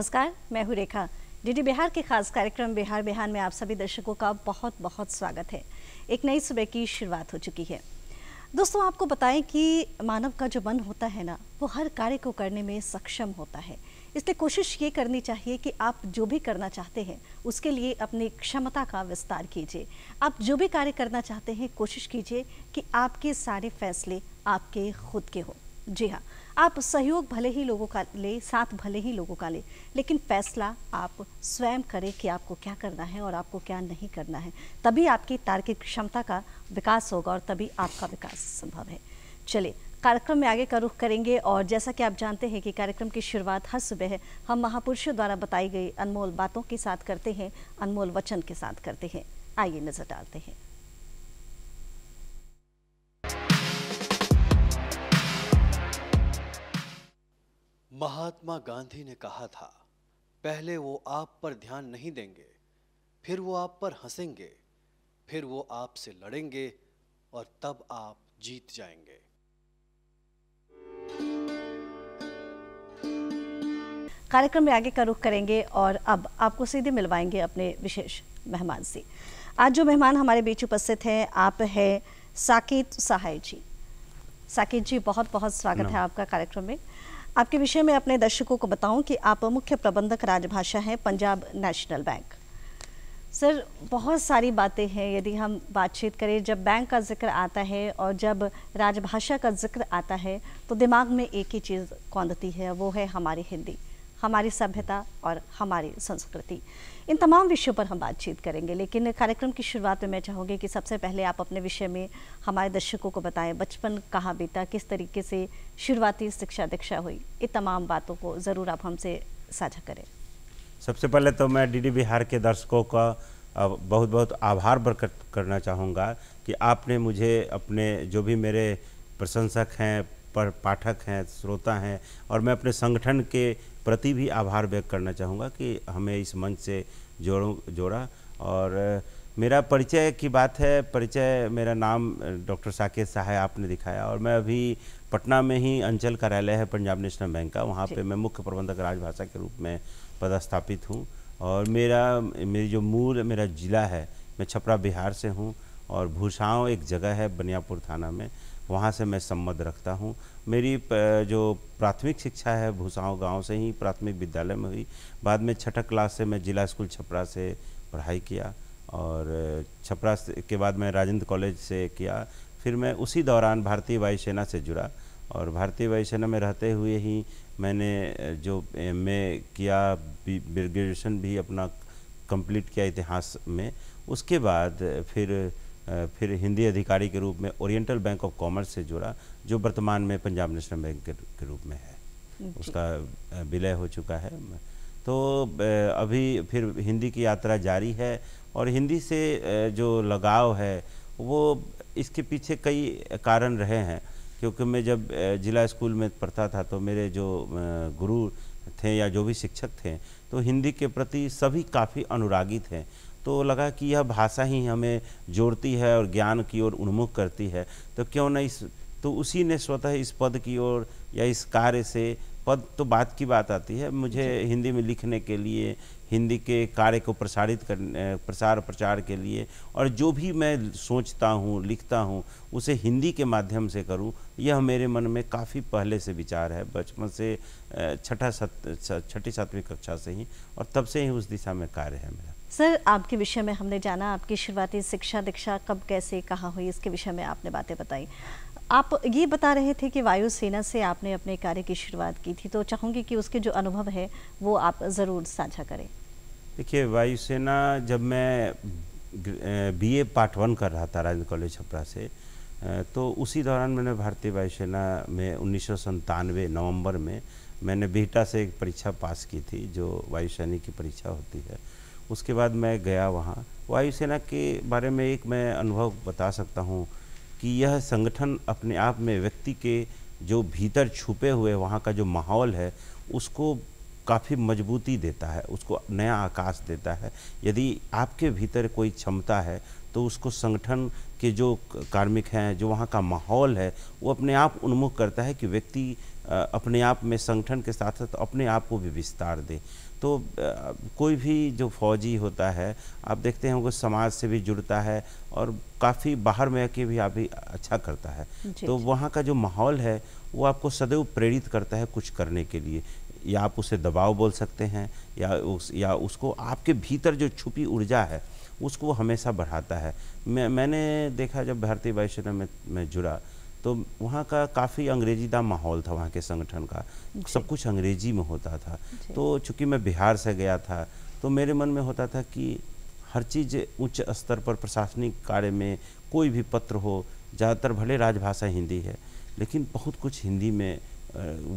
नमस्कार, मैं हूँ रेखा। डीडी बिहार के खास कार्यक्रम बिहार बिहान में आप सभी दर्शकों का बहुत बहुत स्वागत है। एक नई सुबह की शुरुआत हो चुकी है। दोस्तों, आपको बताएं कि मानव का जो मन होता है ना, वो हर कार्य को करने में सक्षम होता है। इसलिए कोशिश ये करनी चाहिए कि आप जो भी करना चाहते हैं उसके लिए अपनी क्षमता का विस्तार कीजिए। आप जो भी कार्य करना चाहते हैं कोशिश कीजिए कि आपके सारे फैसले आपके खुद के हो। जी हाँ, आप सहयोग भले ही लोगों का ले, साथ भले ही लोगों का ले, लेकिन फैसला आप स्वयं करें कि आपको क्या करना है और आपको क्या नहीं करना है। तभी आपकी तार्किक क्षमता का विकास होगा और तभी आपका विकास संभव है। चलिए कार्यक्रम में आगे का रुख करेंगे और जैसा कि आप जानते हैं कि कार्यक्रम की शुरुआत हर सुबह हम महापुरुषों द्वारा बताई गई अनमोल बातों के साथ करते हैं, अनमोल वचन के साथ करते हैं। आइए नजर डालते हैं। महात्मा गांधी ने कहा था, पहले वो आप पर ध्यान नहीं देंगे, फिर वो आप पर हंसेंगे, फिर वो आपसे लड़ेंगे और तब आप जीत जाएंगे। कार्यक्रम में आगे का रुख करेंगे और अब आपको सीधे मिलवाएंगे अपने विशेष मेहमान से। आज जो मेहमान हमारे बीच उपस्थित हैं, आप हैं साकेत सहाय जी। साकेत जी, बहुत बहुत स्वागत है आपका कार्यक्रम में। आपके विषय में अपने दर्शकों को बताऊं कि आप मुख्य प्रबंधक राजभाषा हैं पंजाब नेशनल बैंक। सर, बहुत सारी बातें हैं। यदि हम बातचीत करें, जब बैंक का जिक्र आता है और जब राजभाषा का जिक्र आता है तो दिमाग में एक ही चीज़ कौंधती है, वो है हमारी हिंदी, हमारी सभ्यता और हमारी संस्कृति। इन तमाम विषयों पर हम बातचीत करेंगे, लेकिन कार्यक्रम की शुरुआत में मैं चाहूँगी कि सबसे पहले आप अपने विषय में हमारे दर्शकों को बताएं। बचपन कहाँ बीता, किस तरीके से शुरुआती शिक्षा दीक्षा हुई, ये तमाम बातों को ज़रूर आप हमसे साझा करें। सबसे पहले तो मैं डीडी बिहार के दर्शकों का बहुत बहुत आभार प्रकट करना चाहूँगा कि आपने मुझे अपने जो भी मेरे प्रशंसक हैं, पाठक हैं, श्रोता हैं, और मैं अपने संगठन के प्रति भी आभार व्यक्त करना चाहूँगा कि हमें इस मंच से जोड़ा। और मेरा परिचय की बात है। परिचय, मेरा नाम डॉक्टर साकेत सहाय आपने दिखाया, और मैं अभी पटना में ही अंचल कार्यालय है पंजाब नेशनल बैंक का, वहाँ पे मैं मुख्य प्रबंधक राजभाषा के रूप में पदस्थापित हूँ। और मेरी जो मेरा ज़िला है, मैं छपरा बिहार से हूँ, और भूसाओं एक जगह है बनियापुर थाना में, वहाँ से मैं संबंध रखता हूँ। मेरी जो प्राथमिक शिक्षा है भूसाओं गांव से ही प्राथमिक विद्यालय में हुई। बाद में छठा क्लास से मैं जिला स्कूल छपरा से पढ़ाई किया, और छपरा के बाद मैं राजेंद्र कॉलेज से किया। फिर मैं उसी दौरान भारतीय वायुसेना से जुड़ा, और भारतीय वायुसेना में रहते हुए ही मैंने जो MA किया, ग्रेजुएशन भी अपना कंप्लीट किया इतिहास में। उसके बाद फिर हिंदी अधिकारी के रूप में ओरिएंटल बैंक ऑफ कॉमर्स से जुड़ा, जो वर्तमान में पंजाब नेशनल बैंक के रूप में है। उसका विलय हो चुका है। तो अभी फिर हिंदी की यात्रा जारी है, और हिंदी से जो लगाव है वो इसके पीछे कई कारण रहे हैं। क्योंकि मैं जब जिला स्कूल में पढ़ता था तो मेरे जो गुरु थे या जो भी शिक्षक थे, तो हिंदी के प्रति सभी काफ़ी अनुरागी थे। तो लगा कि यह भाषा ही हमें जोड़ती है और ज्ञान की ओर उन्मुख करती है, तो क्यों न तो उसी ने स्वतः इस पद की ओर या इस कार्य से, पद तो बात की बात आती है, मुझे हिंदी में लिखने के लिए, हिंदी के कार्य को प्रचार के लिए, और जो भी मैं सोचता हूँ, लिखता हूँ, उसे हिंदी के माध्यम से करूँ, यह मेरे मन में काफ़ी पहले से विचार है, बचपन से छठी सातवीं कक्षा से ही, और तब से ही उस दिशा में कार्य है मेरा। सर, आपके विषय में हमने जाना, आपकी शुरुआती शिक्षा दीक्षा कब, कैसे, कहाँ हुई, इसके विषय में आपने बातें बताई। आप ये बता रहे थे कि वायुसेना से आपने अपने कार्य की शुरुआत की थी, तो चाहूँगी कि उसके जो अनुभव है वो आप ज़रूर साझा करें। देखिए, वायुसेना जब मैं BA पार्ट 1 कर रहा था राजेंद्र कॉलेज छपरा से, तो उसी दौरान मैंने भारतीय वायुसेना में 1997 नवंबर में मैंने बिहटा से एक परीक्षा पास की थी, जो वायुसैनिक की परीक्षा होती है। उसके बाद मैं गया वहाँ। वायुसेना के बारे में एक मैं अनुभव बता सकता हूँ कि यह संगठन अपने आप में व्यक्ति के जो भीतर छुपे हुए वहाँ का जो माहौल है उसको काफ़ी मजबूती देता है, उसको नया आकाश देता है। यदि आपके भीतर कोई क्षमता है तो उसको संगठन के जो कार्मिक हैं, जो वहाँ का माहौल है, वो अपने आप उन्मुख करता है कि व्यक्ति अपने आप में संगठन के साथ साथ अपने आप को भी विस्तार दे। तो कोई भी जो फौजी होता है, आप देखते हैं वो समाज से भी जुड़ता है और काफ़ी बाहर में आके भी आप भी अच्छा करता है। तो वहाँ का जो माहौल है वो आपको सदैव प्रेरित करता है कुछ करने के लिए, या आप उसे दबाव बोल सकते हैं, या उसको आपके भीतर जो छुपी ऊर्जा है उसको वो हमेशा बढ़ाता है। मैंने देखा जब भारतीय वायुसेना में मैं जुड़ा तो वहाँ का काफ़ी अंग्रेजीदा माहौल था, वहाँ के संगठन का सब कुछ अंग्रेजी में होता था। तो चूँकि मैं बिहार से गया था तो मेरे मन में होता था कि हर चीज़ उच्च स्तर पर प्रशासनिक कार्य में कोई भी पत्र हो, ज़्यादातर भले राजभाषा हिंदी है लेकिन बहुत कुछ हिंदी में,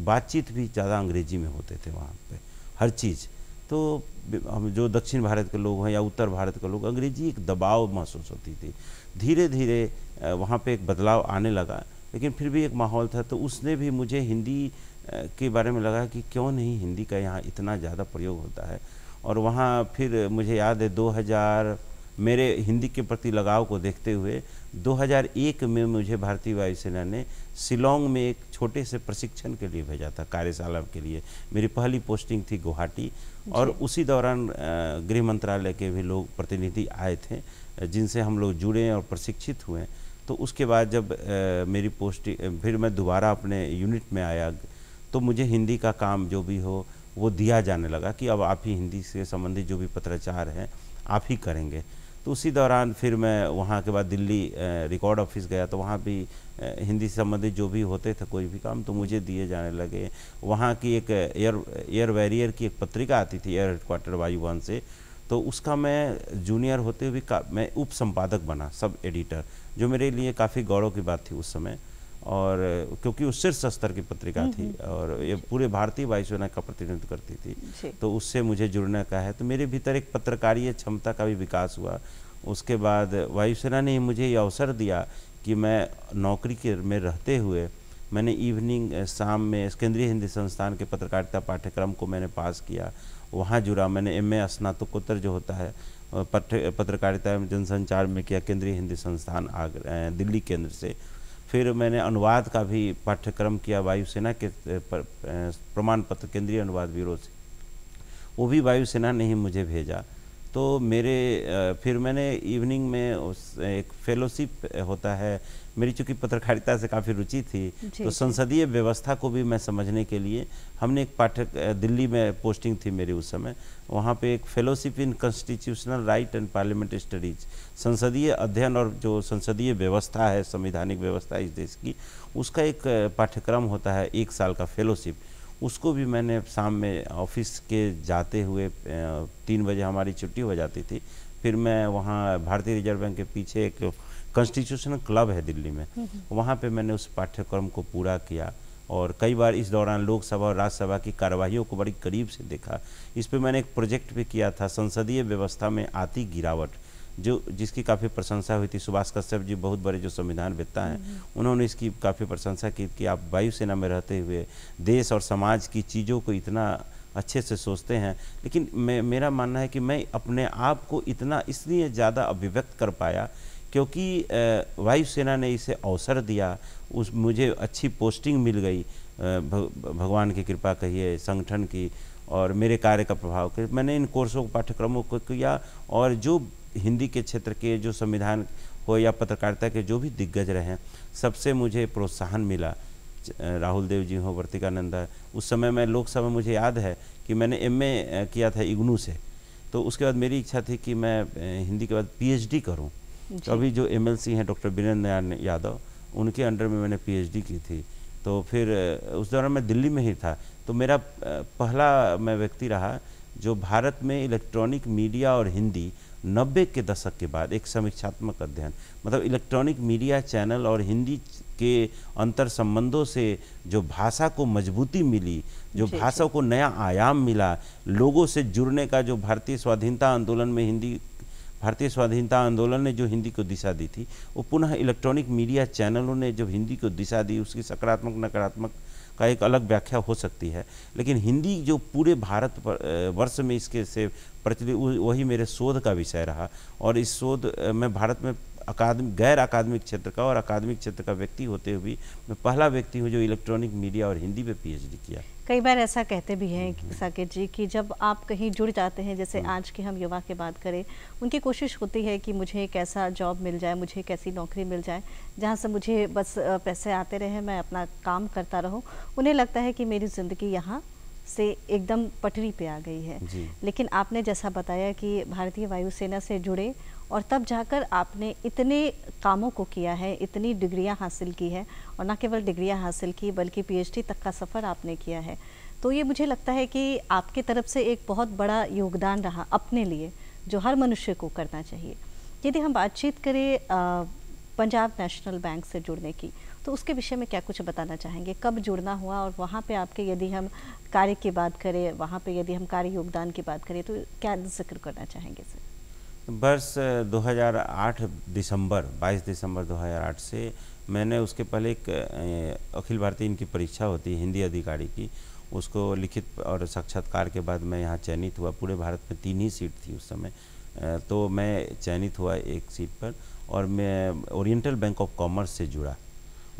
बातचीत भी ज़्यादा अंग्रेजी में होते थे वहाँ पे हर चीज़। तो हम जो दक्षिण भारत के लोग हैं या उत्तर भारत के लोग, अंग्रेजी एक दबाव महसूस होती थी। धीरे धीरे वहाँ पे एक बदलाव आने लगा, लेकिन फिर भी एक माहौल था। तो उसने भी मुझे हिंदी के बारे में लगा कि क्यों नहीं हिंदी का यहाँ इतना ज़्यादा प्रयोग होता है। और वहाँ फिर मुझे याद है 2000 मेरे हिंदी के प्रति लगाव को देखते हुए 2001 में मुझे भारतीय वायुसेना ने शिलोंग में एक छोटे से प्रशिक्षण के लिए भेजा था, कार्यशाला के लिए। मेरी पहली पोस्टिंग थी गुवाहाटी, और उसी दौरान गृह मंत्रालय के भी लोग प्रतिनिधि आए थे जिनसे हम लोग जुड़े और प्रशिक्षित हुए। तो उसके बाद जब मेरी पोस्टिंग, फिर मैं दोबारा अपने यूनिट में आया तो मुझे हिंदी का काम जो भी हो वो दिया जाने लगा कि अब आप ही हिंदी से संबंधित जो भी पत्राचार हैं आप ही करेंगे। तो उसी दौरान फिर मैं वहाँ के बाद दिल्ली रिकॉर्ड ऑफिस गया, तो वहाँ भी हिंदी से संबंधित जो भी होते थे कोई भी काम तो मुझे दिए जाने लगे। वहाँ की एक एयर वॉरियर की एक पत्रिका आती थी एयर हेडक्वार्टर वायुयान से, तो उसका मैं जूनियर होते हुए मैं उप संपादक बना, सब एडिटर, जो मेरे लिए काफ़ी गौरव की बात थी उस समय। और क्योंकि उस शीर्ष स्तर की पत्रिका थी और ये पूरे भारतीय वायुसेना का प्रतिनिधित्व करती थी, तो उससे मुझे जुड़ने का है। तो मेरे भीतर एक पत्रकारीय क्षमता का भी विकास हुआ। उसके बाद वायुसेना ने मुझे ये अवसर दिया कि मैं नौकरी के में रहते हुए मैंने इवनिंग शाम में केंद्रीय हिंदी संस्थान के पत्रकारिता पाठ्यक्रम को मैंने पास किया, वहाँ जुड़ा। मैंने MA स्नातकोत्तर जो होता है पत्रकारिता एवं जनसंचार में किया केंद्रीय हिंदी संस्थान दिल्ली केंद्र से। फिर मैंने अनुवाद का भी पाठ्यक्रम किया वायुसेना के प्रमाण पत्र केंद्रीय अनुवाद ब्यूरो से, वो भी वायुसेना ने ही मुझे भेजा। तो फिर मैंने इवनिंग में एक फेलोशिप होता है, मेरी चूँकि पत्रकारिता से काफ़ी रुचि थी तो संसदीय व्यवस्था को भी मैं समझने के लिए हमने एक दिल्ली में पोस्टिंग थी मेरी उस समय, वहाँ पे एक fellowship in constitutional right and parliamentary studies, संसदीय अध्ययन और जो संसदीय व्यवस्था है, संवैधानिक व्यवस्था इस देश की, उसका एक पाठ्यक्रम होता है 1 साल का फेलोशिप। उसको भी मैंने शाम में ऑफिस के जाते हुए 3 बजे हमारी छुट्टी हो जाती थी, फिर मैं वहाँ भारतीय रिजर्व बैंक के पीछे एक कॉन्स्टिट्यूशनल क्लब है दिल्ली में, वहाँ पे मैंने उस पाठ्यक्रम को पूरा किया। और कई बार इस दौरान लोकसभा और राज्यसभा की कार्यवाहियों को बड़ी करीब से देखा। इस पे मैंने एक प्रोजेक्ट भी किया था, संसदीय व्यवस्था में आती गिरावट, जिसकी काफ़ी प्रशंसा हुई थी। सुभाष कश्यप जी बहुत बड़े जो संविधानवेत्ता हैं, उन्होंने इसकी काफ़ी प्रशंसा की कि आप वायुसेना में रहते हुए देश और समाज की चीज़ों को इतना अच्छे से सोचते हैं। लेकिन मेरा मानना है कि मैं अपने आप को इतना इसलिए ज़्यादा अभिव्यक्त कर पाया क्योंकि वायुसेना ने इसे अवसर दिया, मुझे अच्छी पोस्टिंग मिल गई, भगवान की कृपा कहिए, संगठन की, और मेरे कार्य का प्रभाव के मैंने इन कोर्सों पाठ्यक्रमों को किया। और जो हिंदी के क्षेत्र के जो संविधान हो या पत्रकारिता के जो भी दिग्गज रहे, सबसे मुझे प्रोत्साहन मिला। राहुल देव जी हो, वर्तिकानंदा, उस समय मैं लोकसभा, मुझे याद है कि मैंने MA किया था इग्नू से, तो उसके बाद मेरी इच्छा थी कि मैं हिंदी के बाद PhD करूं। तो अभी जो MLC हैं डॉक्टर वीरेंद्र यादव, उनके अंडर में मैंने PhD की थी। तो फिर उस दौरान मैं दिल्ली में ही था, तो मेरा पहला मैं व्यक्ति रहा जो भारत में इलेक्ट्रॉनिक मीडिया और हिंदी 90 के दशक के बाद एक समीक्षात्मक अध्ययन, मतलब इलेक्ट्रॉनिक मीडिया चैनल और हिंदी के अंतर संबंधों से जो भाषा को मजबूती मिली, जो भाषा को नया आयाम मिला, लोगों से जुड़ने का, जो भारतीय स्वाधीनता आंदोलन में भारतीय स्वाधीनता आंदोलन ने जो हिंदी को दिशा दी थी, वो पुनः इलेक्ट्रॉनिक मीडिया चैनलों ने जो हिंदी को दिशा दी, उसकी सकारात्मक नकारात्मक का एक अलग व्याख्या हो सकती है, लेकिन हिंदी जो पूरे भारत वर्ष में इसके से प्रचलित, वही मेरे शोध का विषय रहा। और इस शोध मैं भारत में गैर अकादमिक क्षेत्र का और अकादमिक क्षेत्र का व्यक्ति होते हुए भी मैं पहला व्यक्ति हूँ जो इलेक्ट्रॉनिक मीडिया और हिंदी पे PhD किया। कई बार ऐसा कहते भी हैं साकेत जी कि जब आप कहीं जुड़ जाते हैं, जैसे आज के हम युवा की बात करें, उनकी कोशिश होती है कि मुझे एक ऐसा जॉब मिल जाए, मुझे एक ऐसी नौकरी मिल जाए जहां से मुझे बस पैसे आते रहे, मैं अपना काम करता रहूं। उन्हें लगता है कि मेरी ज़िंदगी यहाँ से एकदम पटरी पे आ गई है। लेकिन आपने जैसा बताया कि भारतीय वायुसेना से जुड़े और तब जाकर आपने इतने कामों को किया है, इतनी डिग्रियां हासिल की है, और न केवल डिग्रियां हासिल की बल्कि PhD तक का सफ़र आपने किया है। तो ये मुझे लगता है कि आपकी तरफ से एक बहुत बड़ा योगदान रहा अपने लिए, जो हर मनुष्य को करना चाहिए। यदि हम बातचीत करें पंजाब नेशनल बैंक से जुड़ने की, तो उसके विषय में क्या कुछ बताना चाहेंगे? कब जुड़ना हुआ और वहाँ पे आपके, यदि हम कार्य की बात करें, वहाँ पे यदि हम कार्य योगदान की बात करें, तो क्या जिक्र करना चाहेंगे सर? वर्ष 2008 दिसंबर 22 दिसंबर 2008 से मैंने, उसके पहले एक अखिल भारतीय इनकी परीक्षा होती है हिंदी अधिकारी की, उसको लिखित और साक्षात्कार के बाद मैं यहाँ चयनित हुआ। पूरे भारत में 3 ही सीट थी उस समय, तो मैं चयनित हुआ एक सीट पर, और मैं ओरिएंटल बैंक ऑफ कॉमर्स से जुड़ा,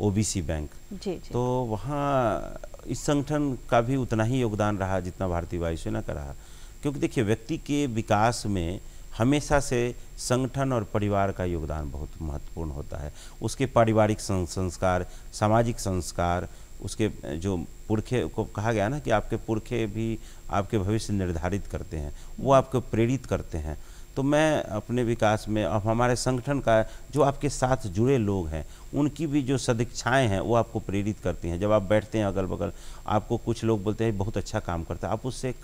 OBC बैंक। जी। तो वहाँ इस संगठन का भी उतना ही योगदान रहा जितना भारतीय वायुसेना का रहा, क्योंकि देखिए व्यक्ति के विकास में हमेशा से संगठन और परिवार का योगदान बहुत महत्वपूर्ण होता है। उसके पारिवारिक संस्कार, सामाजिक संस्कार, उसके जो पुरखे को कहा गया ना कि आपके पुरखे भी आपके भविष्य निर्धारित करते हैं, वो आपको प्रेरित करते हैं। तो मैं अपने विकास में, अब हमारे संगठन का जो आपके साथ जुड़े लोग हैं उनकी भी जो सदिच्छाएं हैं वो आपको प्रेरित करती हैं। जब आप बैठते हैं अगल बगल, आपको कुछ लोग बोलते हैं बहुत अच्छा काम करता है, आप उससे,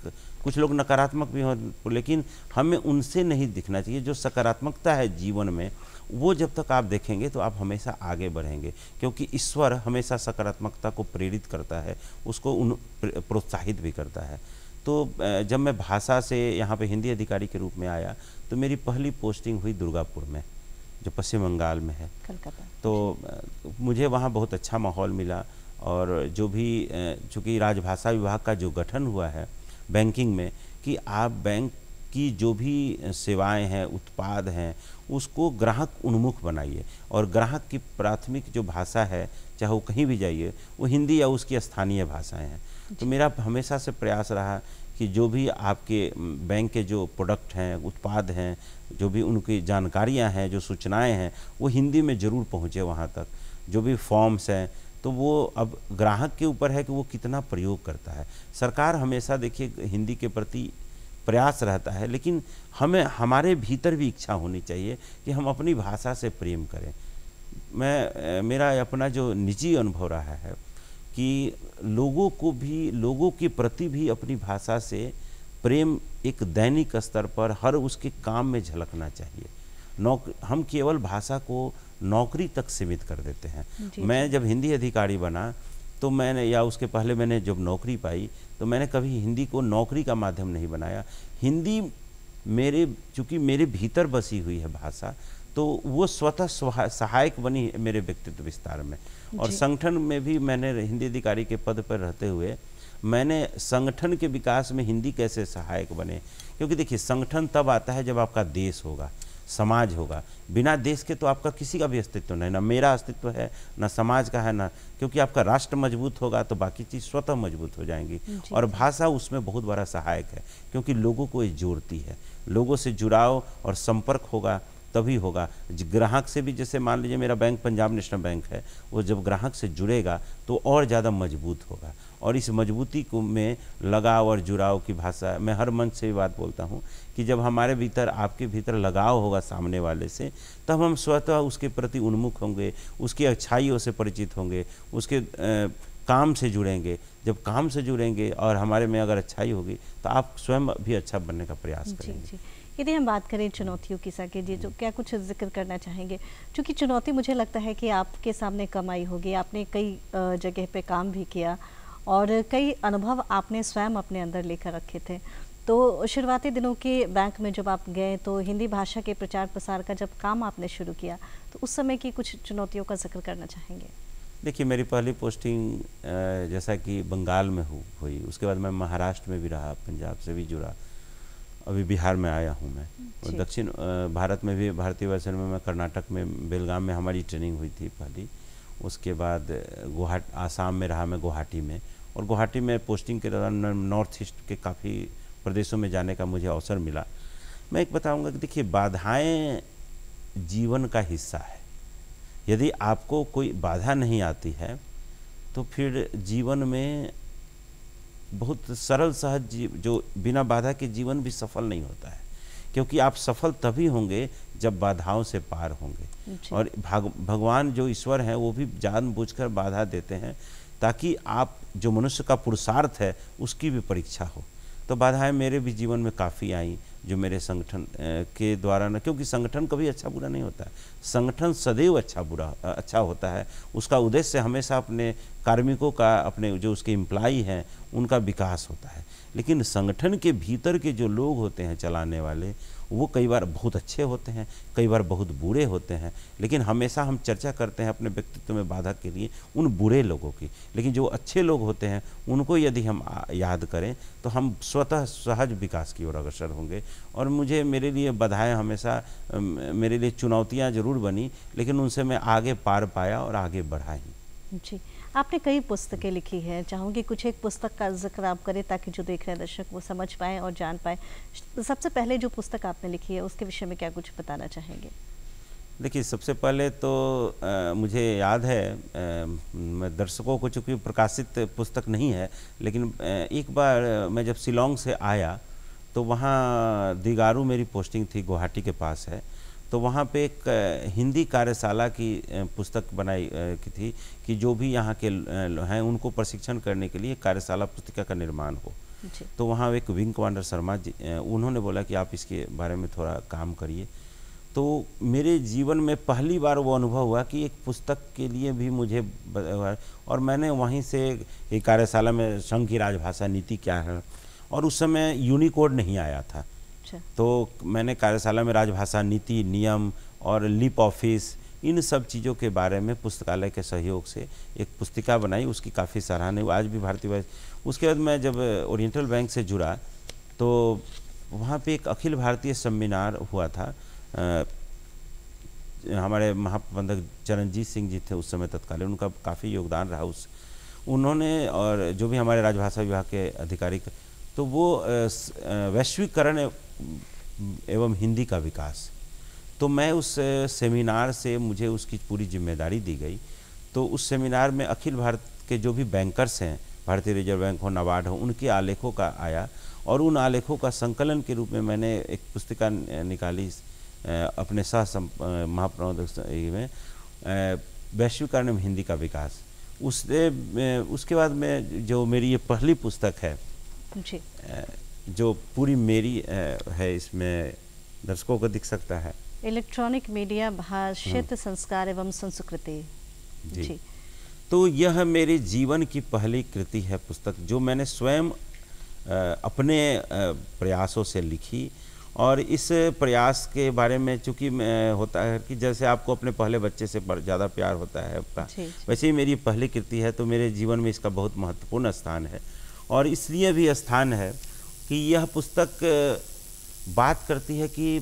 कुछ लोग नकारात्मक भी हों, लेकिन हमें उनसे नहीं दिखना चाहिए। जो सकारात्मकता है जीवन में, वो जब तक आप देखेंगे तो आप हमेशा आगे बढ़ेंगे, क्योंकि ईश्वर हमेशा सकारात्मकता को प्रेरित करता है, उसको प्रोत्साहित भी करता है। तो जब मैं भाषा से यहाँ पे हिंदी अधिकारी के रूप में आया, तो मेरी पहली पोस्टिंग हुई दुर्गापुर में, जो पश्चिम बंगाल में है, कलकत्ता। तो मुझे वहाँ बहुत अच्छा माहौल मिला, और जो भी, चूँकि राजभाषा विभाग का जो गठन हुआ है बैंकिंग में, कि आप बैंक की जो भी सेवाएं हैं, उत्पाद हैं, उसको ग्राहक उन्मुख बनाइए, और ग्राहक की प्राथमिक जो भाषा है, चाहे वो कहीं भी जाइए, वो हिंदी या उसकी स्थानीय भाषाएं हैं। तो मेरा हमेशा से प्रयास रहा कि जो भी आपके बैंक के जो प्रोडक्ट हैं, उत्पाद हैं, जो भी उनकी जानकारियां हैं, जो सूचनाएं हैं, वो हिंदी में ज़रूर पहुँचे वहाँ तक। जो भी फॉर्म्स हैं, तो वो अब ग्राहक के ऊपर है कि वो कितना प्रयोग करता है। सरकार हमेशा, देखिए, हिंदी के प्रति प्रयास रहता है, लेकिन हमें, हमारे भीतर भी इच्छा होनी चाहिए कि हम अपनी भाषा से प्रेम करें। मेरा अपना जो निजी अनुभव रहा है कि लोगों को भी, लोगों के प्रति भी अपनी भाषा से प्रेम एक दैनिक स्तर पर हर उसके काम में झलकना चाहिए। हम केवल भाषा को नौकरी तक सीमित कर देते हैं। मैं जब हिंदी अधिकारी बना, तो मैंने, या उसके पहले मैंने जब नौकरी पाई, तो मैंने कभी हिंदी को नौकरी का माध्यम नहीं बनाया। हिंदी चूँकि मेरे भीतर बसी हुई है भाषा, तो वो स्वतः सहायक बनी मेरे व्यक्तित्व विस्तार में। और संगठन में भी मैंने हिंदी अधिकारी के पद पर रहते हुए मैंने संगठन के विकास में हिंदी कैसे सहायक बने, क्योंकि देखिए संगठन तब आता है जब आपका देश होगा, समाज होगा। बिना देश के तो आपका किसी का भी अस्तित्व नहीं, ना मेरा अस्तित्व है, ना समाज का है, ना, क्योंकि आपका राष्ट्र मजबूत होगा तो बाकी चीज़ स्वतः मजबूत हो जाएंगी। और भाषा उसमें बहुत बड़ा सहायक है, क्योंकि लोगों को ये जोड़ती है। लोगों से जुड़ाव और संपर्क होगा तभी होगा। ग्राहक से भी, जैसे मान लीजिए मेरा बैंक पंजाब नेशनल बैंक है, वो जब ग्राहक से जुड़ेगा तो और ज़्यादा मजबूत होगा। और इस मजबूती को में लगाव और जुड़ाव की भाषा, मैं हर मंच से भी बात बोलता हूँ कि जब हमारे भीतर, आपके भीतर लगाव होगा सामने वाले से, तब हम स्वतः उसके प्रति उन्मुख होंगे, उसकी अच्छाइयों से परिचित होंगे, उसके काम से जुड़ेंगे। जब काम से जुड़ेंगे और हमारे में अगर अच्छाई होगी, तो आप स्वयं भी अच्छा बनने का प्रयास करेंगे। यदि हम बात करें चुनौतियों की साकेत जी, तो क्या कुछ जिक्र करना चाहेंगे? क्योंकि चुनौती, मुझे लगता है कि आपके सामने कम आई होगी, आपने कई जगह पे काम भी किया और कई अनुभव आपने स्वयं अपने अंदर लेकर रखे थे। तो शुरुआती दिनों के बैंक में जब आप गए, तो हिंदी भाषा के प्रचार प्रसार का जब काम आपने शुरू किया, तो उस समय की कुछ चुनौतियों का जिक्र करना चाहेंगे? देखिए, मेरी पहली पोस्टिंग जैसा कि बंगाल में हुई, उसके बाद मैं महाराष्ट्र में भी रहा, पंजाब से भी जुड़ा, अभी बिहार में आया हूँ मैं। और दक्षिण भारत में भी भारतीय वायुसेना में मैं कर्नाटक में बेलगाम में हमारी ट्रेनिंग हुई थी पहली। उसके बाद गुवाहाटी आसाम में रहा मैं, गुवाहाटी में। और गुवाहाटी में पोस्टिंग के दौरान नॉर्थ ईस्ट के काफ़ी प्रदेशों में जाने का मुझे अवसर मिला। मैं एक बताऊंगा कि देखिए, बाधाएं जीवन का हिस्सा है। यदि आपको कोई बाधा नहीं आती है तो फिर जीवन में बहुत सरल सहज जो बिना बाधा के जीवन भी सफल नहीं होता है, क्योंकि आप सफल तभी होंगे जब बाधाओं से पार होंगे। और भगवान जो ईश्वर हैं वो भी जानबूझकर बाधा देते हैं ताकि आप जो मनुष्य का पुरुषार्थ है उसकी भी परीक्षा हो। तो बाधाएं मेरे भी जीवन में काफ़ी आई, जो मेरे संगठन के द्वारा न, क्योंकि संगठन कभी अच्छा बुरा नहीं होता है, संगठन सदैव अच्छा होता है। उसका उद्देश्य हमेशा अपने कार्मिकों का, अपने जो उसके एम्प्लॉई हैं उनका विकास होता है। लेकिन संगठन के भीतर के जो लोग होते हैं चलाने वाले, वो कई बार बहुत अच्छे होते हैं, कई बार बहुत बुरे होते हैं। लेकिन हमेशा हम चर्चा करते हैं अपने व्यक्तित्व में बाधा के लिए उन बुरे लोगों की, लेकिन जो अच्छे लोग होते हैं उनको यदि हम याद करें तो हम स्वतः सहज विकास की ओर अग्रसर होंगे। और मेरे लिए बाधाएं हमेशा मेरे लिए चुनौतियां जरूर बनी, लेकिन उनसे मैं आगे पार पाया और आगे बढ़ा ही। जी, आपने कई पुस्तकें लिखी हैं, चाहूँगी कुछ एक पुस्तक का जिक्र आप करें ताकि जो देख रहे हैं दर्शक वो समझ पाएँ और जान पाएँ। सबसे पहले जो पुस्तक आपने लिखी है उसके विषय में क्या कुछ बताना चाहेंगे? देखिए, सबसे पहले तो मुझे याद है, मैं दर्शकों को, चूँकि प्रकाशित पुस्तक नहीं है, लेकिन एक बार मैं जब शिलोंग से आया तो वहाँ दिगारू मेरी पोस्टिंग थी, गुवाहाटी के पास है। तो वहाँ पे एक हिंदी कार्यशाला की पुस्तक बनाई की थी कि जो भी यहाँ के हैं उनको प्रशिक्षण करने के लिए कार्यशाला पुस्तिका का निर्माण हो। तो वहाँ एक विंग कमांडर शर्मा जी, उन्होंने बोला कि आप इसके बारे में थोड़ा काम करिए। तो मेरे जीवन में पहली बार वो अनुभव हुआ कि एक पुस्तक के लिए भी मुझे, और मैंने वहीं से एक कार्यशाला में संघ की राजभाषा नीति क्या है, और उस समय यूनिकोड नहीं आया था। तो मैंने कार्यशाला में राजभाषा नीति, नियम और लिप ऑफिस, इन सब चीज़ों के बारे में पुस्तकालय के सहयोग से एक पुस्तिका बनाई। उसकी काफ़ी सराहनीय, आज भी भारतीय। उसके बाद मैं जब ओरिएंटल बैंक से जुड़ा तो वहाँ पे एक अखिल भारतीय सेमिनार हुआ था। हमारे महाप्रबंधक चरणजीत सिंह जी थे उस समय तत्कालीन, उनका काफ़ी योगदान रहा उन्होंने, और जो भी हमारे राजभाषा विभाग के अधिकारी, तो वो वैश्वीकरण एवं हिंदी का विकास। तो मैं उस सेमिनार से, मुझे उसकी पूरी जिम्मेदारी दी गई। तो उस सेमिनार में अखिल भारत के जो भी बैंकर्स हैं, भारतीय रिजर्व बैंक हो, नाबार्ड हो, उनके आलेखों का आया, और उन आलेखों का संकलन के रूप में मैंने एक पुस्तिका निकाली अपने महाप्रबंधक में, वैश्वीकरण एवं हिंदी का विकास। उसके बाद में जो मेरी ये पहली पुस्तक है जी, जो पूरी मेरी है, इसमें दर्शकों को दिख सकता है, इलेक्ट्रॉनिक मीडिया, भाषित संस्कार एवं संस्कृति। जी। तो यह मेरे जीवन की पहली कृति है पुस्तक, जो मैंने स्वयं अपने प्रयासों से लिखी। और इस प्रयास के बारे में चूँकि होता है कि जैसे आपको अपने पहले बच्चे से ज़्यादा प्यार होता है आपका, वैसे ही मेरी पहली कृति है, तो मेरे जीवन में इसका बहुत महत्वपूर्ण स्थान है। और इसलिए भी स्थान है कि यह पुस्तक बात करती है कि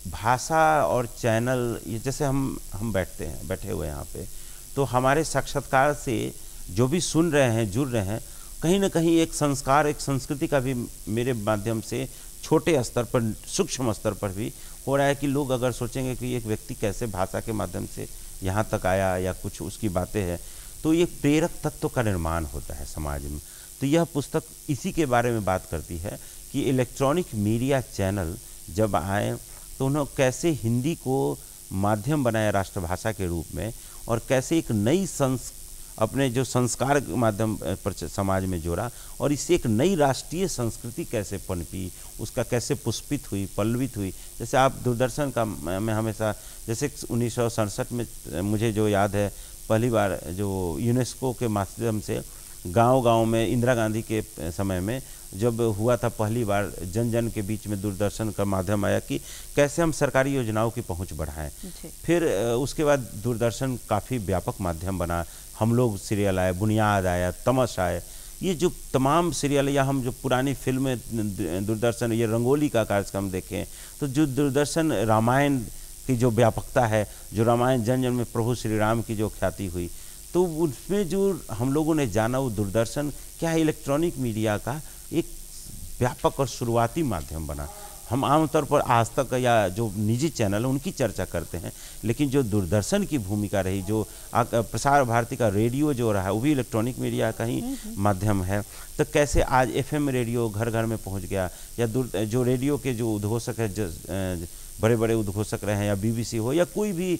भाषा और चैनल, ये जैसे हम बैठे हुए यहाँ पे, तो हमारे साक्षात्कार से जो भी सुन रहे हैं, जुड़ रहे हैं, कहीं ना कहीं एक संस्कार, एक संस्कृति का भी मेरे माध्यम से छोटे स्तर पर, सूक्ष्म स्तर पर भी हो रहा है कि लोग अगर सोचेंगे कि एक व्यक्ति कैसे भाषा के माध्यम से यहाँ तक आया या कुछ उसकी बातें हैं, तो ये प्रेरक तत्व का निर्माण होता है समाज में। तो यह पुस्तक इसी के बारे में बात करती है कि इलेक्ट्रॉनिक मीडिया चैनल जब आए तो उन्होंने कैसे हिंदी को माध्यम बनाया राष्ट्रभाषा के रूप में, और कैसे एक नई अपने जो संस्कार के माध्यम पर समाज में जोड़ा, और इससे एक नई राष्ट्रीय संस्कृति कैसे पनपी, उसका कैसे पुष्पित हुई, पल्लवित हुई। जैसे आप दूरदर्शन का, मैं हमेशा, जैसे 1967 में मुझे जो याद है, पहली बार जो यूनेस्को के माध्यम से गांव-गांव में इंदिरा गांधी के समय में जब हुआ था, पहली बार जन जन के बीच में दूरदर्शन का माध्यम आया कि कैसे हम सरकारी योजनाओं की पहुंच बढ़ाएं। फिर उसके बाद दूरदर्शन काफ़ी व्यापक माध्यम बना, हम लोग सीरियल आए, बुनियाद आया, तमस आए, ये जो तमाम सीरियल, या हम जो पुरानी फिल्में दूरदर्शन, ये रंगोली का कार्यक्रम देखें, तो जो दूरदर्शन रामायण की जो व्यापकता है, जो रामायण जन जन में प्रभु श्री राम की जो ख्याति हुई, तो उसमें जो हम लोगों ने जाना, वो दूरदर्शन क्या है, इलेक्ट्रॉनिक मीडिया का एक व्यापक और शुरुआती माध्यम बना। हम आमतौर पर आज तक या जो निजी चैनल है उनकी चर्चा करते हैं, लेकिन जो दूरदर्शन की भूमिका रही, जो प्रसार भारती का रेडियो जो रहा, वो भी इलेक्ट्रॉनिक मीडिया का ही माध्यम है। तो कैसे आज एफएम रेडियो घर घर में पहुंच गया, या जो रेडियो के जो उद्घोषक है, बड़े बड़े उद्घोषक रहे हैं, या बीबीसी हो, या कोई भी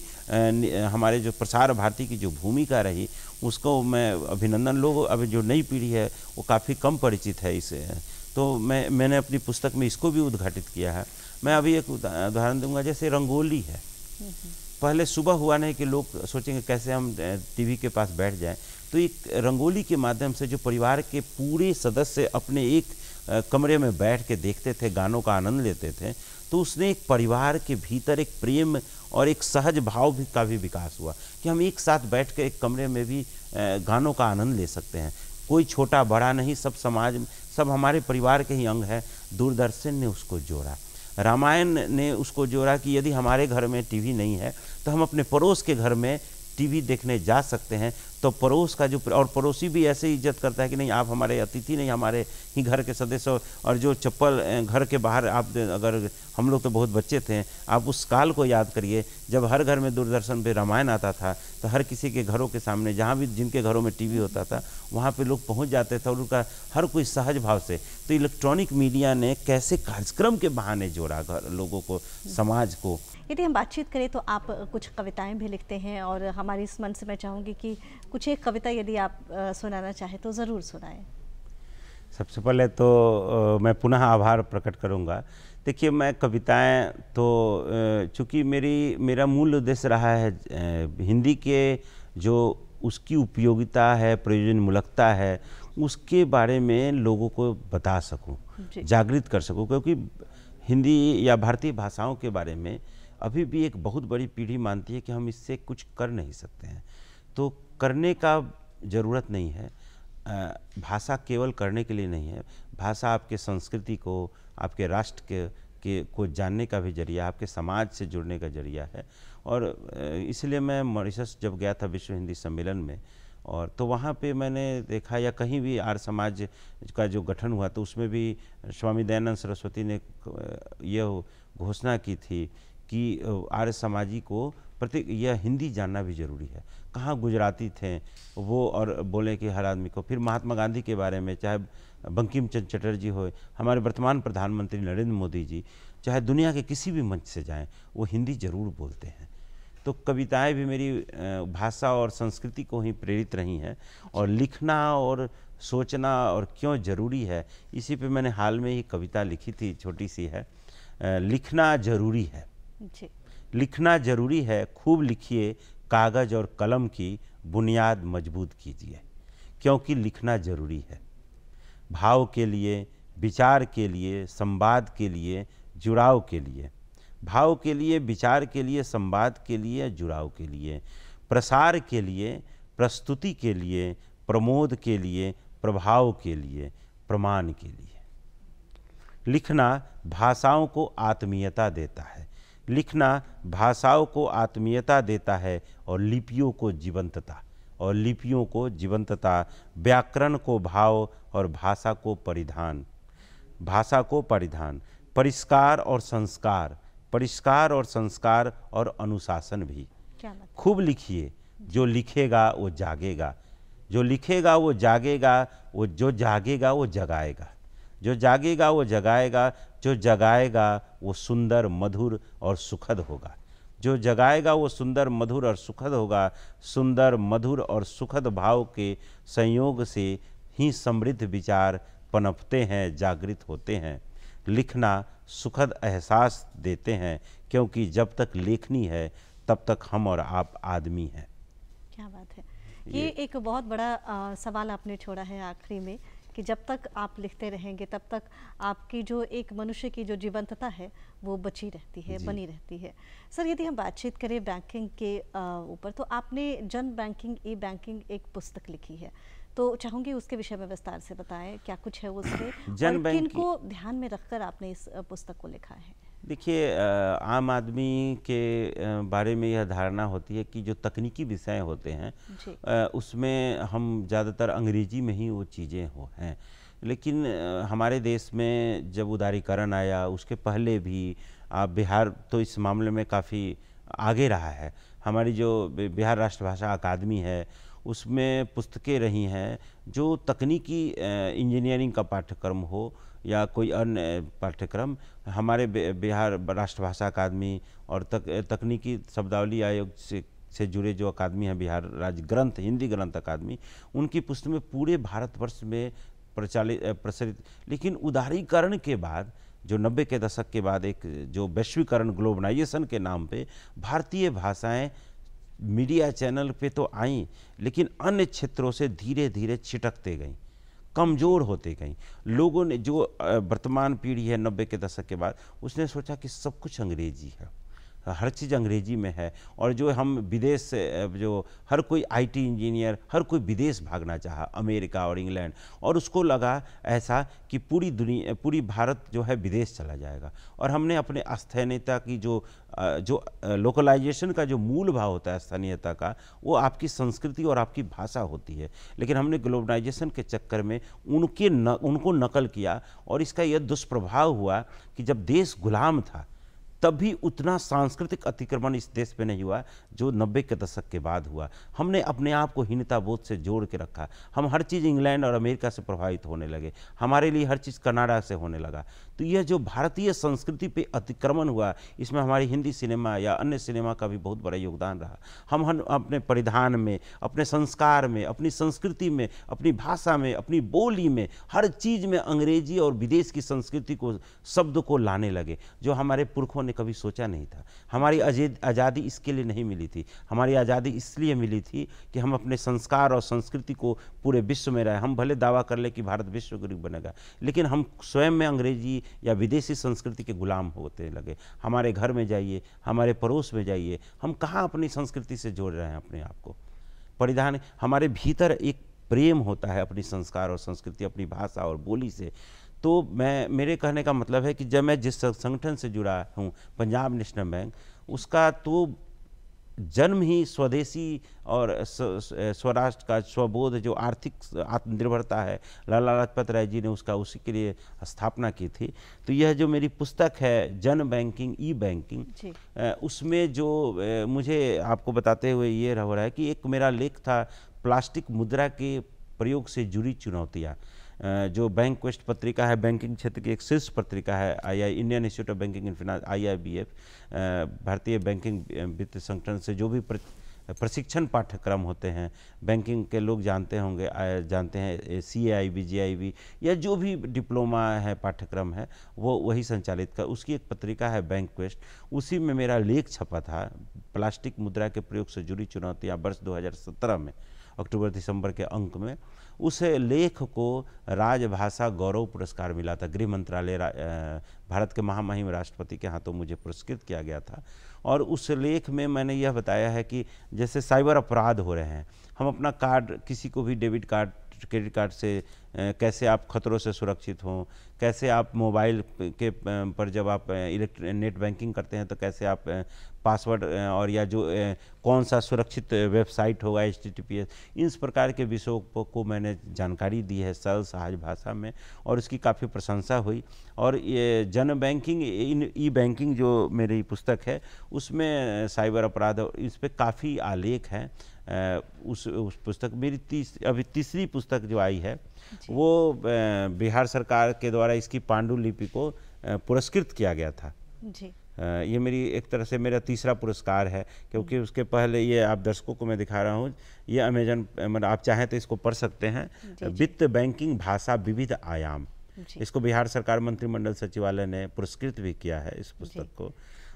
हमारे जो प्रसार भारती की जो भूमिका रही, उसको मैं अभिनंदन। लोग अभी जो नई पीढ़ी है वो काफ़ी कम परिचित है इससे, तो मैंने अपनी पुस्तक में इसको भी उद्घाटित किया है। मैं अभी एक उदाहरण दूंगा, जैसे रंगोली है। पहले सुबह हुआ नहीं कि लोग सोचेंगे कैसे हम टीवी के पास बैठ जाएं, तो एक रंगोली के माध्यम से जो परिवार के पूरे सदस्य अपने एक कमरे में बैठ के देखते थे, गानों का आनंद लेते थे, तो उसने एक परिवार के भीतर एक प्रेम और एक सहज भाव भी का भी विकास हुआ कि हम एक साथ बैठ के एक कमरे में भी गानों का आनंद ले सकते हैं। कोई छोटा बड़ा नहीं, सब समाज, सब हमारे परिवार के ही अंग है। दूरदर्शन ने उसको जोड़ा, रामायण ने उसको जोड़ा कि यदि हमारे घर में टीवी नहीं है तो हम अपने पड़ोस के घर में टीवी देखने जा सकते हैं। तो पड़ोस का जो, और पड़ोसी भी ऐसे ही इज्जत करता है कि नहीं आप हमारे अतिथि नहीं, हमारे ही घर के सदस्य। और जो चप्पल घर के बाहर आप, अगर हम लोग तो बहुत बच्चे थे, आप उस काल को याद करिए जब हर घर में दूरदर्शन पे रामायण आता था, तो हर किसी के घरों के सामने, जहाँ भी जिनके घरों में टीवी होता था, वहाँ पे लोग पहुँच जाते थे और उनका हर कोई सहज भाव से। तो इलेक्ट्रॉनिक मीडिया ने कैसे कार्यक्रम के बहाने जोड़ा लोगों को, समाज को। यदि हम बातचीत करें तो आप कुछ कविताएं भी लिखते हैं, और हमारी इस मन से मैं चाहूँगी कि कुछ एक कविता यदि आप सुनाना चाहें तो ज़रूर सुनाएं। सबसे पहले तो मैं पुनः आभार प्रकट करूंगा। देखिए, मैं कविताएं तो चूँकि मेरा मूल उद्देश्य रहा है हिंदी के जो उसकी उपयोगिता है, प्रयोजनमूलकता है, उसके बारे में लोगों को बता सकूं, जागृत कर सकूं, क्योंकि हिंदी या भारतीय भाषाओं के बारे में अभी भी एक बहुत बड़ी पीढ़ी मानती है कि हम इससे कुछ कर नहीं सकते हैं। तो करने का ज़रूरत नहीं है। भाषा केवल करने के लिए नहीं है, भाषा आपके संस्कृति को, आपके राष्ट्र को जानने का भी जरिया, आपके समाज से जुड़ने का जरिया है। और इसलिए मैं मॉरिशस जब गया था विश्व हिंदी सम्मेलन में, और तो वहाँ पे मैंने देखा, या कहीं भी आर्य समाज का जो गठन हुआ तो उसमें भी स्वामी दयानंद सरस्वती ने यह घोषणा की थी कि आर्य समाजी को यह हिंदी जानना भी जरूरी है। कहाँ गुजराती थे वो, और बोले कि हर आदमी को। फिर महात्मा गांधी के बारे में, चाहे बंकिम चंद्र चटर्जी हो, हमारे वर्तमान प्रधानमंत्री नरेंद्र मोदी जी, चाहे दुनिया के किसी भी मंच से जाएं, वो हिंदी जरूर बोलते हैं। तो कविताएं भी मेरी भाषा और संस्कृति को ही प्रेरित रही हैं। और लिखना और सोचना और क्यों ज़रूरी है, इसी पे मैंने हाल में ही कविता लिखी थी, छोटी सी है। लिखना ज़रूरी है, लिखना ज़रूरी है, खूब लिखिए, कागज़ और कलम की बुनियाद मजबूत कीजिए, क्योंकि लिखना ज़रूरी है। भाव के लिए, विचार के लिए, संवाद के लिए, जुड़ाव के लिए, भाव के लिए, विचार के लिए, संवाद के लिए, जुड़ाव के लिए, प्रसार के लिए, प्रस्तुति के लिए, प्रमोद के लिए, प्रभाव के लिए, प्रमाण के लिए। लिखना भाषाओं को आत्मीयता देता है, लिखना भाषाओं को आत्मीयता देता है, और लिपियों को जीवंतता, और लिपियों को जीवंतता, व्याकरण को भाव और भाषा को परिधान, भाषा को परिधान, परिष्कार और संस्कार, परिष्कार और संस्कार और अनुशासन भी। खूब लिखिए, जो लिखेगा वो जागेगा, जो लिखेगा वो जागेगा, वो जो जागेगा वो जगाएगा, जो जागेगा वो जगाएगा, जो जगाएगा वो सुंदर, मधुर और सुखद होगा, जो जगाएगा वो सुंदर, मधुर और सुखद होगा। सुंदर, मधुर और सुखद भाव के संयोग से ही समृद्ध विचार पनपते हैं, जागृत होते हैं। लिखना सुखद एहसास देते हैं, क्योंकि जब तक लेखनी है तब तक हम और आप आदमी हैं। क्या बात है। ये एक बहुत बड़ा सवाल आपने छोड़ा है आखिरी में कि जब तक आप लिखते रहेंगे तब तक आपकी जो एक मनुष्य की जो जीवंतता है वो बची रहती है, जी। बनी रहती है। सर, यदि हम बातचीत करें बैंकिंग के ऊपर, तो आपने जन बैंकिंग, ई बैंकिंग एक पुस्तक लिखी है, तो चाहूँगी उसके विषय में विस्तार से बताएं, क्या कुछ है उसमें जन और बैंक किन को ध्यान में रखकर आपने इस पुस्तक को लिखा है? देखिए, आम आदमी के बारे में यह धारणा होती है कि जो तकनीकी विषय होते हैं जी। उसमें हम ज़्यादातर अंग्रेजी में ही वो चीज़ें हो हैं, लेकिन हमारे देश में जब उदारीकरण आया उसके पहले भी बिहार तो इस मामले में काफ़ी आगे रहा है। हमारी जो बिहार राष्ट्रभाषा अकादमी है उसमें पुस्तकें रही हैं जो तकनीकी इंजीनियरिंग का पाठ्यक्रम हो या कोई अन्य पाठ्यक्रम, हमारे बिहार राष्ट्रभाषा अकादमी और तकनीकी शब्दावली आयोग से जुड़े जो अकादमी है, बिहार राज्य ग्रंथ हिंदी ग्रंथ अकादमी, उनकी पुस्तकें पूरे भारतवर्ष में प्रचलित। लेकिन उदारीकरण के बाद जो 90 के दशक के बाद एक जो वैश्वीकरण, ग्लोबलाइजेशन के नाम पे भारतीय भाषाएं मीडिया चैनल पे तो आईं, लेकिन अन्य क्षेत्रों से धीरे धीरे छिटकते गईं, कमज़ोर होते गईं। लोगों ने, जो वर्तमान पीढ़ी है 90 के दशक के बाद, उसने सोचा कि सब कुछ अंग्रेजी है, हर चीज़ अंग्रेजी में है, और जो हम विदेश से, जो हर कोई आईटी इंजीनियर, हर कोई विदेश भागना चाहा, अमेरिका और इंग्लैंड, और उसको लगा ऐसा कि पूरी दुनिया, पूरी भारत जो है विदेश चला जाएगा। और हमने अपने स्थानीयता की जो लोकलाइजेशन का जो मूल भाव होता है स्थानीयता का, वो आपकी संस्कृति और आपकी भाषा होती है, लेकिन हमने ग्लोबलाइजेशन के चक्कर में उनको नकल किया, और इसका यह दुष्प्रभाव हुआ कि जब देश गुलाम था तब भी उतना सांस्कृतिक अतिक्रमण इस देश पे नहीं हुआ जो 90 के दशक के बाद हुआ। हमने अपने आप को हीनता बोध से जोड़ के रखा, हम हर चीज़ इंग्लैंड और अमेरिका से प्रभावित होने लगे, हमारे लिए हर चीज़ कनाडा से होने लगा। तो यह जो भारतीय संस्कृति पे अतिक्रमण हुआ, इसमें हमारी हिंदी सिनेमा या अन्य सिनेमा का भी बहुत बड़ा योगदान रहा। हम अपने परिधान में, अपने संस्कार में, अपनी संस्कृति में, अपनी भाषा में, अपनी बोली में, हर चीज़ में अंग्रेजी और विदेश की संस्कृति को, शब्द को लाने लगे, जो हमारे पुरखों ने कभी सोचा नहीं था। हमारी आज़ादी इसके लिए नहीं मिली थी, हमारी आज़ादी इसलिए मिली थी कि हम अपने संस्कार और संस्कृति को पूरे विश्व में रहे। हम भले दावा कर ले कि भारत विश्व गुरु बनेगा, लेकिन हम स्वयं में अंग्रेजी या विदेशी संस्कृति के गुलाम होते लगे। हमारे घर में जाइए, हमारे पड़ोस में जाइए, हम कहाँ अपनी संस्कृति से जोड़ रहे हैं अपने आप को। परिधान, हमारे भीतर एक प्रेम होता है अपनी संस्कार और संस्कृति, अपनी भाषा और बोली से। तो मेरे कहने का मतलब है कि जब मैं जिस संगठन से जुड़ा हूँ, पंजाब नेशनल बैंक, उसका तो जन्म ही स्वदेशी और स्वराष्ट्र का स्वबोध, जो आर्थिक आत्मनिर्भरता है, लाला लाजपत राय जी ने उसका उसी के लिए स्थापना की थी। तो यह जो मेरी पुस्तक है जन बैंकिंग, ई बैंकिंग, उसमें जो मुझे आपको बताते हुए ये हो रहा है कि एक मेरा लेख था प्लास्टिक मुद्रा के प्रयोग से जुड़ी चुनौतियाँ, जो बैंक क्वेस्ट पत्रिका है, बैंकिंग क्षेत्र की एक शीर्ष पत्रिका है, Indian institute of banking and finance, IIBF, भारतीय बैंकिंग वित्त संगठन से जो भी प्रशिक्षण पाठ्यक्रम होते हैं, बैंकिंग के लोग जानते होंगे, जानते हैं, CAIB, GIB या जो भी डिप्लोमा है, पाठ्यक्रम है, वो वही संचालित कर, उसकी एक पत्रिका है बैंक क्वेस्ट। उसी में मेरा लेख छपा था, प्लास्टिक मुद्रा के प्रयोग से जुड़ी चुनौतियाँ, वर्ष 2017 में, अक्टूबर दिसंबर के अंक में। उस लेख को राजभाषा गौरव पुरस्कार मिला था, गृह मंत्रालय, भारत के महामहिम राष्ट्रपति के हाथों मुझे पुरस्कृत किया गया था। और उस लेख में मैंने यह बताया है कि जैसे साइबर अपराध हो रहे हैं, हम अपना कार्ड, किसी को भी डेबिट कार्ड, क्रेडिट कार्ड से कैसे आप खतरों से सुरक्षित हों, कैसे आप मोबाइल के पर जब आप नेट बैंकिंग करते हैं तो कैसे आप पासवर्ड और या जो कौन सा सुरक्षित वेबसाइट होगा, HTTPS, इस प्रकार के विषयों को मैंने जानकारी दी है सरल सहज भाषा में, और उसकी काफ़ी प्रशंसा हुई। और ये जन बैंकिंग, ई बैंकिंग जो मेरी पुस्तक है, उसमें साइबर अपराध, इस पर काफ़ी आलेख हैं। उस पुस्तक मेरी अभी तीसरी पुस्तक जो आई है, वो बिहार सरकार के द्वारा इसकी पांडुलिपि को पुरस्कृत किया गया था जी। ये मेरी एक तरह से मेरा तीसरा पुरस्कार है, क्योंकि उसके पहले ये आप दर्शकों को मैं दिखा रहा हूँ, ये अमेजन, मतलब आप चाहें तो इसको पढ़ सकते हैं, वित्त बैंकिंग भाषा विविध आयाम। इसको बिहार सरकार मंत्रिमंडल सचिवालय ने पुरस्कृत भी किया है इस पुस्तक को।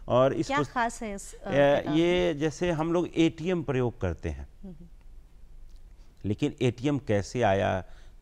और इस क्या खास है इस ये जैसे हम लोग ATM प्रयोग करते हैं, लेकिन ATM कैसे आया,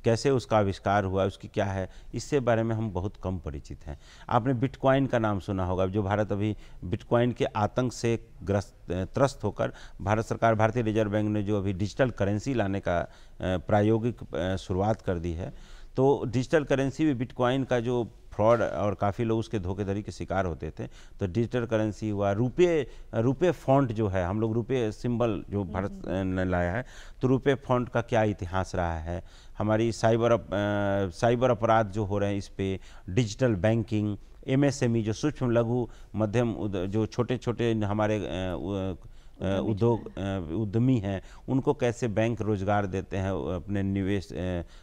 कैसे उसका आविष्कार हुआ, उसकी क्या है, इससे बारे में हम बहुत कम परिचित हैं। आपने बिटकॉइन का नाम सुना होगा, जो भारत अभी बिटकॉइन के आतंक से त्रस्त होकर भारत सरकार, भारतीय रिजर्व बैंक ने जो अभी डिजिटल करेंसी लाने का प्रायोगिक शुरुआत कर दी है। तो डिजिटल करेंसी में बिटकॉइन का जो फ्रॉड और काफ़ी लोग उसके धोखेधड़ी के शिकार होते थे, तो डिजिटल करेंसी हुआ, रुपये फॉन्ट जो है, हम लोग रुपये सिंबल जो भारत ने लाया है, तो रुपये फॉन्ट का क्या इतिहास रहा है, हमारी साइबर अपराध जो हो रहे हैं इस पे, डिजिटल बैंकिंग, एमएसएमई जो सूक्ष्म लघु मध्यम जो छोटे छोटे हमारे उद्यमी हैं, उनको कैसे बैंक रोजगार देते हैं, अपने निवेश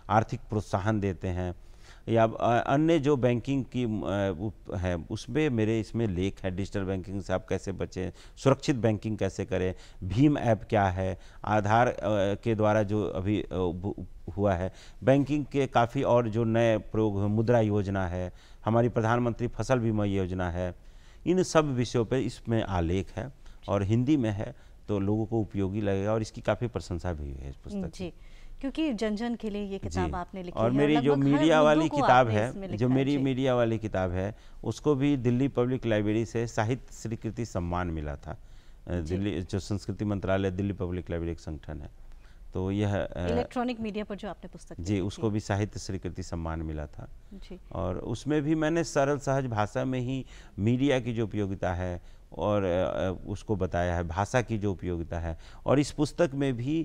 आर्थिक प्रोत्साहन देते हैं, या अन्य जो बैंकिंग की है उसमें मेरे इसमें लेख है। डिजिटल बैंकिंग से आप कैसे बचें, सुरक्षित बैंकिंग कैसे करें, भीम ऐप क्या है, आधार के द्वारा जो अभी हुआ है, बैंकिंग के काफ़ी और जो नए प्रयोग, मुद्रा योजना है, हमारी प्रधानमंत्री फसल बीमा योजना है, इन सब विषयों पर इसमें आलेख है और हिंदी में है, तो लोगों को उपयोगी लगेगा और इसकी काफ़ी प्रशंसा भी है इस पुस्तक जी, क्योंकि जन जन के लिए ये किताब आपने लिखी है। और मेरी जो मीडिया वाली किताब है, जो मेरी जी। मीडिया वाली किताब है, उसको भी दिल्ली पब्लिक लाइब्रेरी से साहित्य स्वीकृति सम्मान मिला था। दिल्ली जो संस्कृति मंत्रालय, दिल्ली पब्लिक लाइब्रेरी एक संगठन है, तो यह इलेक्ट्रॉनिक मीडिया पर जो आपने पुस्तक जी, उसको भी साहित्य स्वीकृति सम्मान मिला था जी। और उसमें भी मैंने सरल सहज भाषा में ही मीडिया की जो उपयोगिता है और उसको बताया है, भाषा की जो उपयोगिता है। और इस पुस्तक में भी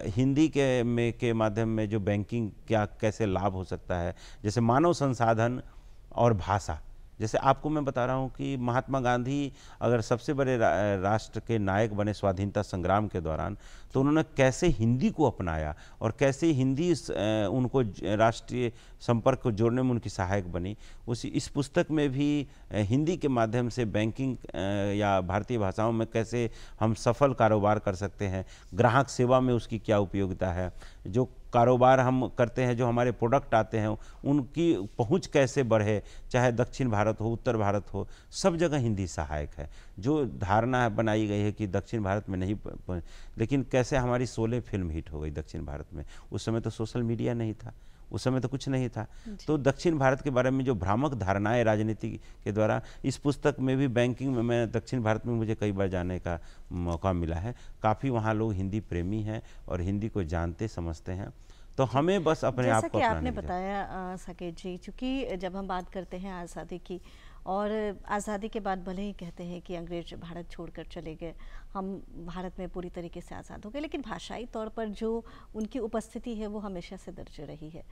हिंदी के माध्यम में जो बैंकिंग क्या कैसे लाभ हो सकता है, जैसे मानव संसाधन और भाषा। जैसे आपको मैं बता रहा हूँ कि महात्मा गांधी अगर सबसे बड़े राष्ट्र के नायक बने स्वाधीनता संग्राम के दौरान, तो उन्होंने कैसे हिंदी को अपनाया और कैसे हिंदी उनको राष्ट्रीय संपर्क को जोड़ने में उनकी सहायक बनी। इस पुस्तक में भी हिंदी के माध्यम से बैंकिंग या भारतीय भाषाओं में कैसे हम सफल कारोबार कर सकते हैं, ग्राहक सेवा में उसकी क्या उपयोगिता है, जो कारोबार हम करते हैं, जो हमारे प्रोडक्ट आते हैं, उनकी पहुंच कैसे बढ़े, चाहे दक्षिण भारत हो, उत्तर भारत हो, सब जगह हिंदी सहायक है। जो धारणा बनाई गई है कि दक्षिण भारत में नहीं लेकिन कैसे हमारी 16 फिल्म हिट हो गई दक्षिण भारत में। उस समय तो सोशल मीडिया नहीं था, उस समय तो कुछ नहीं था। तो दक्षिण भारत के बारे में जो भ्रामक धारणाएं राजनीति के द्वारा, इस पुस्तक में भी बैंकिंग में, मैं दक्षिण भारत में मुझे कई बार जाने का मौका मिला है, काफ़ी वहाँ लोग हिंदी प्रेमी हैं और हिंदी को जानते समझते हैं। तो हमें बस अपने आप को, जैसा कि आपने बताया साकेत जी, चूँकि जब हम बात करते हैं आज़ादी की, और आज़ादी के बाद भले ही कहते हैं कि अंग्रेज भारत छोड़कर चले गए, हम भारत में पूरी तरीके से आज़ाद हो गए, लेकिन भाषाई तौर पर जो उनकी उपस्थिति है वो हमेशा से दर्ज रही है।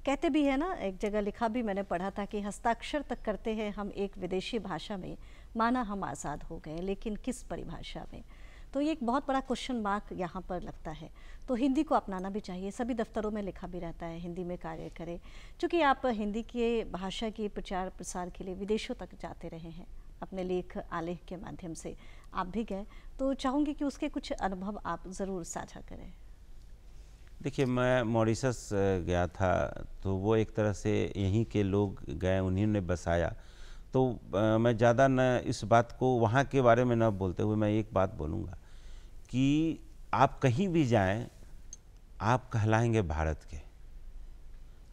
कहते भी है ना, एक जगह लिखा भी मैंने पढ़ा था कि हस्ताक्षर तक करते हैं हम एक विदेशी भाषा में, माना हम आज़ाद हो गए, लेकिन किस परिभाषा में। तो ये एक बहुत बड़ा क्वेश्चन मार्क यहाँ पर लगता है। तो हिंदी को अपनाना भी चाहिए, सभी दफ्तरों में लिखा भी रहता है हिंदी में कार्य करें। चूँकि आप हिंदी के भाषा के प्रचार प्रसार के लिए विदेशों तक जाते रहे हैं, अपने लेख आलेख के माध्यम से आप भी गए, तो चाहूँगी कि उसके कुछ अनुभव आप ज़रूर साझा करें। देखिए, मैं मॉरिशस गया था, तो वो एक तरह से यहीं के लोग गए, उन्हीं ने बसाया। तो मैं ज़्यादा न इस बात को, वहाँ के बारे में न बोलते हुए मैं एक बात बोलूँगा कि आप कहीं भी जाएं, आप कहलाएंगे भारत के।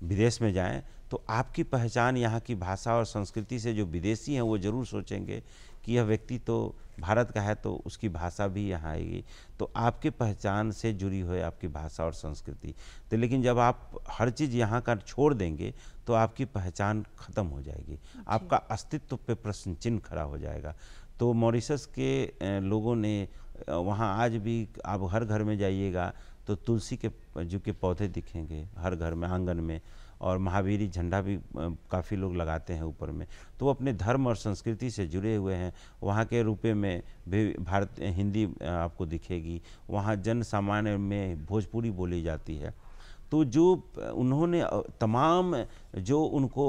विदेश में जाएं तो आपकी पहचान यहाँ की भाषा और संस्कृति से, जो विदेशी हैं वो ज़रूर सोचेंगे कि यह व्यक्ति तो भारत का है, तो उसकी भाषा भी यहाँ आएगी। तो आपके पहचान से जुड़ी हुई आपकी भाषा और संस्कृति। तो लेकिन जब आप हर चीज़ यहाँ का छोड़ देंगे तो आपकी पहचान ख़त्म हो जाएगी, आपका अस्तित्व पे प्रश्न चिन्ह खड़ा हो जाएगा। तो मॉरिशस के लोगों ने वहाँ आज भी, आप हर घर में जाइएगा तो तुलसी के जो के पौधे दिखेंगे हर घर में, आंगन में, और महावीरी झंडा भी काफ़ी लोग लगाते हैं ऊपर में। तो वो अपने धर्म और संस्कृति से जुड़े हुए हैं। वहाँ के रुपये में भी हिंदी आपको दिखेगी, वहाँ जन सामान्य में भोजपुरी बोली जाती है। तो जो उन्होंने तमाम जो उनको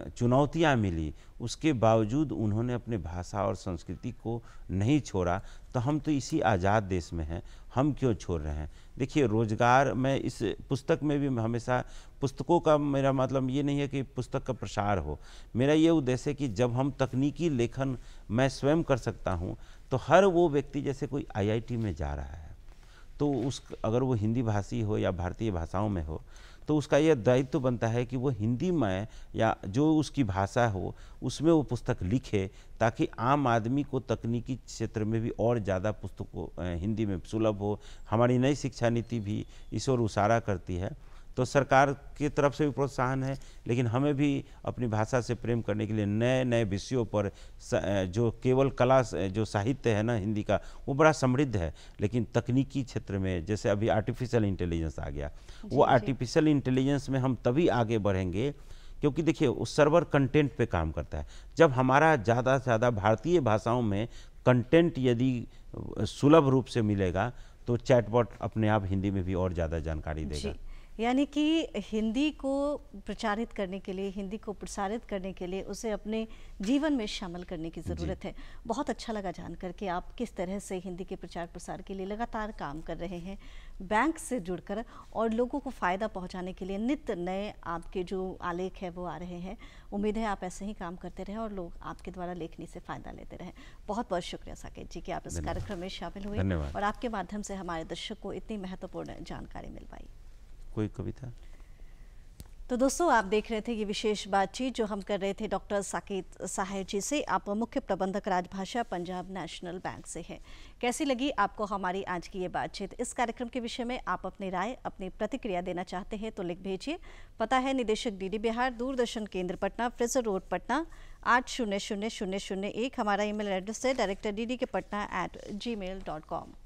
चुनौतियाँ मिली, उसके बावजूद उन्होंने अपने भाषा और संस्कृति को नहीं छोड़ा। तो हम तो इसी आज़ाद देश में हैं, हम क्यों छोड़ रहे हैं। देखिए, रोज़गार, मैं इस पुस्तक में भी हमेशा, पुस्तकों का मेरा मतलब ये नहीं है कि पुस्तक का प्रसार हो, मेरा ये उद्देश्य है कि जब हम तकनीकी लेखन मैं स्वयं कर सकता हूँ, तो हर वो व्यक्ति, जैसे कोई IIT में जा रहा है, तो अगर वो हिंदी भाषी हो या भारतीय भाषाओं में हो, तो उसका यह दायित्व बनता है कि वो हिंदी में या जो उसकी भाषा हो उसमें वो पुस्तक लिखे, ताकि आम आदमी को तकनीकी क्षेत्र में भी और ज़्यादा पुस्तकों हिंदी में सुलभ हो। हमारी नई शिक्षा नीति भी इस ओर इशारा करती है। तो सरकार की तरफ से भी प्रोत्साहन है, लेकिन हमें भी अपनी भाषा से प्रेम करने के लिए नए नए विषयों पर जो केवल कला जो साहित्य है ना हिंदी का, वो बड़ा समृद्ध है, लेकिन तकनीकी क्षेत्र में जैसे अभी आर्टिफिशियल इंटेलिजेंस आ गया, वो आर्टिफिशियल इंटेलिजेंस में हम तभी आगे बढ़ेंगे क्योंकि देखिए उस सर्वर कंटेंट पे काम करता है। जब हमारा ज़्यादा से ज़्यादा भारतीय भाषाओं में कंटेंट यदि सुलभ रूप से मिलेगा तो चैटबॉट अपने आप हिंदी में भी और ज़्यादा जानकारी देगा। यानी कि हिंदी को प्रचारित करने के लिए, हिंदी को प्रसारित करने के लिए उसे अपने जीवन में शामिल करने की ज़रूरत है। बहुत अच्छा लगा जानकर कि आप किस तरह से हिंदी के प्रचार प्रसार के लिए लगातार काम कर रहे हैं, बैंक से जुड़कर, और लोगों को फ़ायदा पहुंचाने के लिए नित्य नए आपके जो आलेख है वो आ रहे हैं। उम्मीद है आप ऐसे ही काम करते रहें और लोग आपके द्वारा लेखनी से फ़ायदा लेते रहें। बहुत बहुत शुक्रिया साकेत जी कि आप इस कार्यक्रम में शामिल हुए और आपके माध्यम से हमारे दर्शक को इतनी महत्वपूर्ण जानकारी मिल पाई। कोई कविता? तो दोस्तों आप देख रहे थे ये विशेष बातचीत जो हम कर रहे थे डॉक्टर साकेत साहे जी से। आप मुख्य प्रबंधक राजभाषा पंजाब नेशनल बैंक से हैं। कैसी लगी आपको हमारी आज की ये बातचीत? इस कार्यक्रम के विषय में आप अपनी राय, अपनी प्रतिक्रिया देना चाहते हैं तो लिख भेजिए। पता है निदेशक डीडी बिहार, दूरदर्शन केंद्र पटना, फ्रेजर रोड पटना 800001। हमारा ईमेल एड्रेस है director dd के patna@gmail.com।